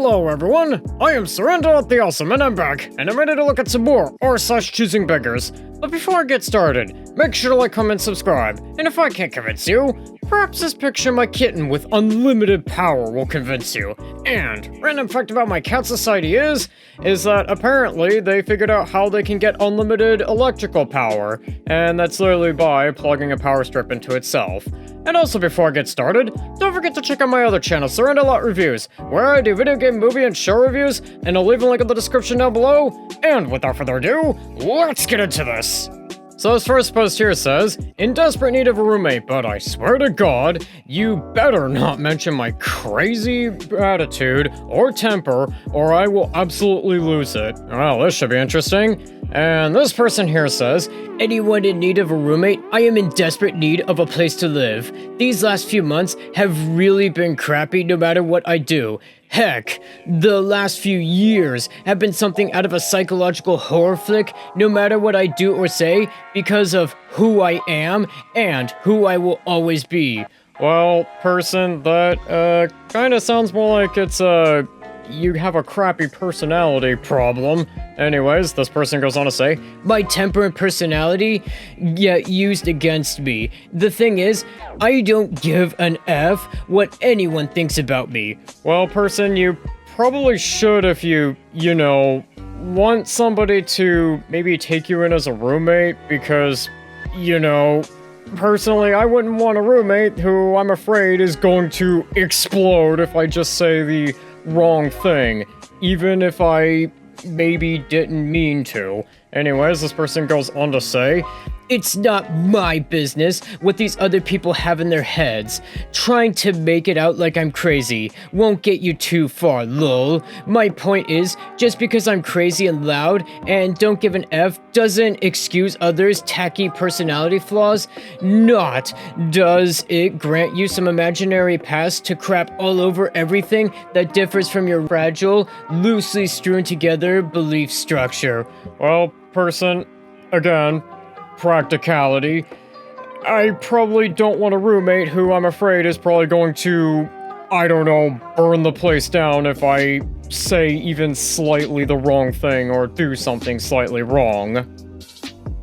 Hello everyone, I am Surrender the Awesome and I'm back, and I'm ready to look at some more r/choosing beggars. But before I get started, make sure to like, comment, subscribe, and if I can't convince you, perhaps this picture of my kitten with unlimited power will convince you. And random fact about my cat society is that apparently they figured out how they can get unlimited electrical power, and that's literally by plugging a power strip into itself. And also before I get started, don't forget to check out my other channel, Surrender Reviews, where I do video game, movie, and show reviews, and I'll leave a link in the description down below. And without further ado, let's get into this! So this first post here says, in desperate need of a roommate, but I swear to God, you better not mention my crazy attitude or temper, or I will absolutely lose it. Well, this should be interesting. And this person here says, anyone in need of a roommate? I am in desperate need of a place to live. These last few months have really been crappy no matter what I do. Heck, the last few years have been something out of a psychological horror flick no matter what I do or say because of who I am and who I will always be. Well, person, that kinda sounds more like it's you have a crappy personality problem. Anyways, this person goes on to say, my temper and personality get used against me. The thing is, I don't give an F what anyone thinks about me. Well, person, you probably should if you want somebody to maybe take you in as a roommate because, personally, I wouldn't want a roommate who I'm afraid is going to explode if I just say the wrong thing, even if I maybe didn't mean to. Anyways, this person goes on to say, it's not my business what these other people have in their heads. Trying to make it out like I'm crazy won't get you too far, lol. My point is, just because I'm crazy and loud and don't give an F doesn't excuse others' tacky personality flaws. Not does it grant you some imaginary pass to crap all over everything that differs from your fragile, loosely strewn together belief structure. Well, person, again, practicality. I probably don't want a roommate who I'm afraid is probably going to, I don't know, burn the place down if I say even slightly the wrong thing or do something slightly wrong.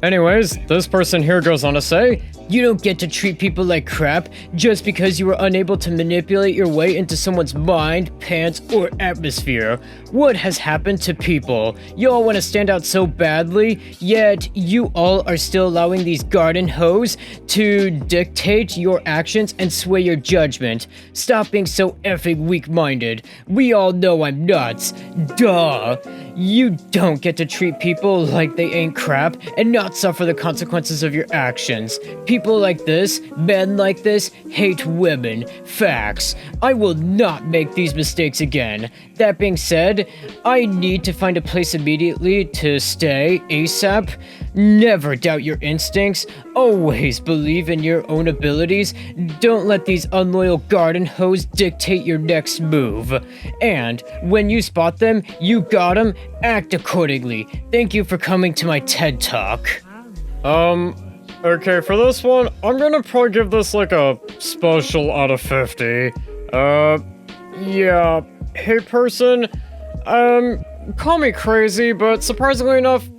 Anyways, this person here goes on to say, you don't get to treat people like crap just because you were unable to manipulate your way into someone's mind, pants, or atmosphere. What has happened to people? You all want to stand out so badly, yet you all are still allowing these garden hoes to dictate your actions and sway your judgment. Stop being so effing weak-minded. We all know I'm nuts. Duh. You don't get to treat people like they ain't crap and not suffer the consequences of your actions. People like this, men like this, hate women. Facts. I will not make these mistakes again. That being said, I need to find a place immediately to stay ASAP. Never doubt your instincts. Always believe in your own abilities. Don't let these unloyal garden hoes dictate your next move. And when you spot them, you got them. Act accordingly. Thank you for coming to my TED Talk. Okay, for this one, I'm gonna probably give this like a special out of 50. Yeah. Hey person, call me crazy, but surprisingly enough,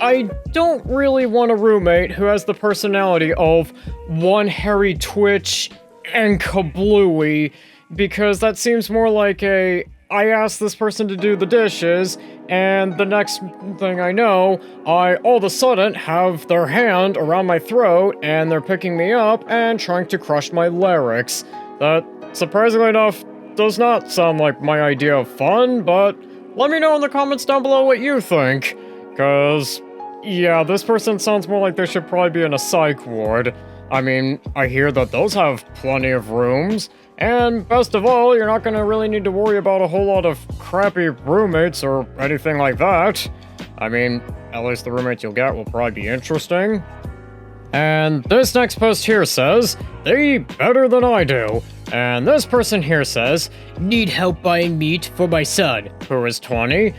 I don't really want a roommate who has the personality of One Hairy Twitch and Kablooey, because that seems more like I asked this person to do the dishes, and the next thing I know, I all of a sudden have their hand around my throat, and they're picking me up and trying to crush my larynx. That, surprisingly enough, does not sound like my idea of fun, but let me know in the comments down below what you think. Cause, yeah, this person sounds more like they should probably be in a psych ward. I mean, I hear that those have plenty of rooms. And best of all, you're not gonna really need to worry about a whole lot of crappy roommates or anything like that. I mean, at least the roommates you'll get will probably be interesting. And this next post here says, they eat better than I do. And this person here says, need help buying meat for my son, who is 20.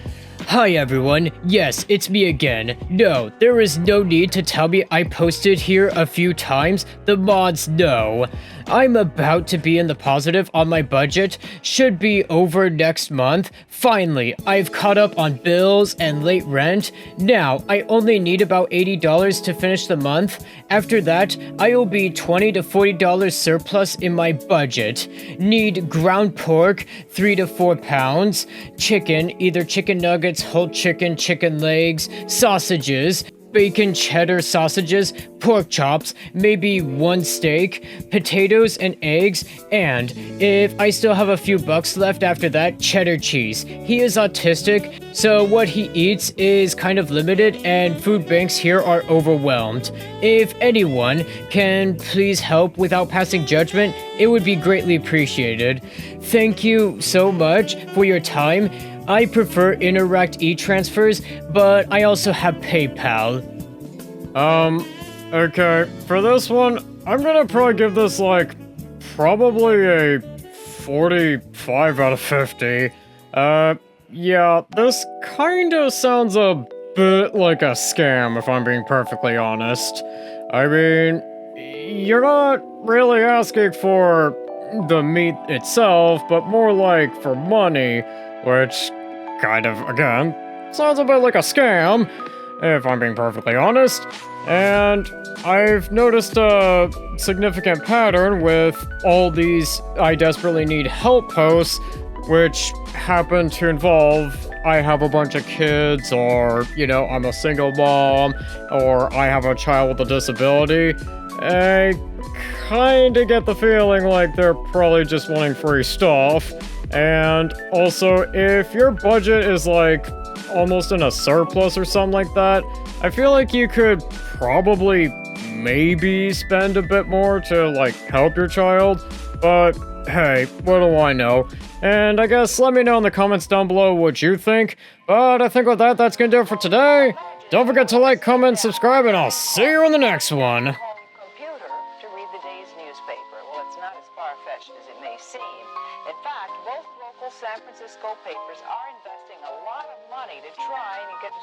Hi everyone, yes, it's me again. No, there is no need to tell me I posted here a few times, the mods know. I'm about to be in the positive on my budget. Should be over next month. Finally, I've caught up on bills and late rent. Now, I only need about $80 to finish the month. After that, I will be $20 to $40 surplus in my budget. Need ground pork, 3 to 4 pounds. Chicken, either chicken nuggets, whole chicken, chicken legs, sausages, bacon cheddar sausages, pork chops, maybe 1 steak, potatoes and eggs, and if I still have a few bucks left after that, cheddar cheese. He is autistic, so what he eats is kind of limited and food banks here are overwhelmed. If anyone can please help without passing judgment, it would be greatly appreciated. Thank you so much for your time. I prefer Interact e-transfers, but I also have PayPal. Okay, for this one, I'm gonna probably give this, like, probably a 45 out of 50. Yeah, this kinda sounds a bit like a scam, if I'm being perfectly honest. I mean, you're not really asking for the meat itself, but more like for money, which kind of, again, sounds a bit like a scam, if I'm being perfectly honest. And I've noticed a significant pattern with all these I desperately need help posts, which happen to involve I have a bunch of kids, or, you know, I'm a single mom, or I have a child with a disability. I kinda get the feeling like they're probably just wanting free stuff. And also, if your budget is like almost in a surplus or something like that, I feel like you could probably maybe spend a bit more to like help your child. But hey, what do I know? And I guess let me know in the comments down below what you think. But I think with that, that's gonna do it for today. Don't forget to like, comment, subscribe, and I'll see you in the next one. Computer to read the day's newspaper. Well, it's not as far-fetched as it may seem. In fact, both local San Francisco papers are investing a lot of money to try and get